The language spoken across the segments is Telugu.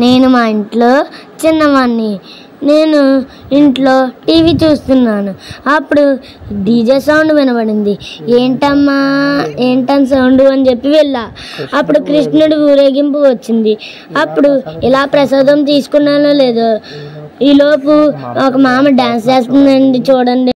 నేను మా ఇంట్లో చిన్నవాడిని. నేను ఇంట్లో టీవీ చూస్తున్నాను. అప్పుడు డీజే సౌండ్ వినబడింది. ఏంటమ్మా ఏంటని సౌండ్ అని చెప్పి వెళ్ళా. అప్పుడు కృష్ణుడి ఊరేగింపు వచ్చింది. అప్పుడు ఇలా ప్రసాదం తీసుకున్నానో లేదో ఈలోపు ఒక మామ డాన్స్ చేస్తుందండి, చూడండి.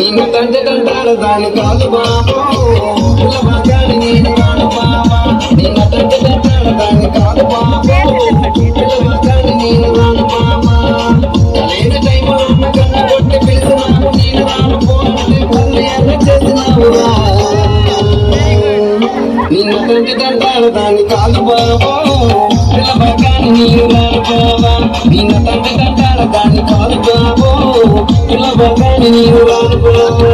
నిన్ను తండ్రి తంటాడు దాని కాదు బాబు, పిల్లవాగాని నేను రాను బాబా. నిన్ను తండ్రి తంటాడు దాని కాదు బాబు, పిల్లవాగాని నేను రాను బాబా. లేని టైంలో ఉన్న కన్ను కొట్టి పిలిచినావు, నేను రాను పోతే పనులు ఎర్ర చేసినావు. నిన్ను తండ్రి తంటాడు దాని కాదు బాబు, పిల్లవాగాని నేను రాను బాబా. నిన్ను తండ్రి తంటాడు దాన్ని కాదు బాబు, పిల్లవాగాని నేను రాను బాబా.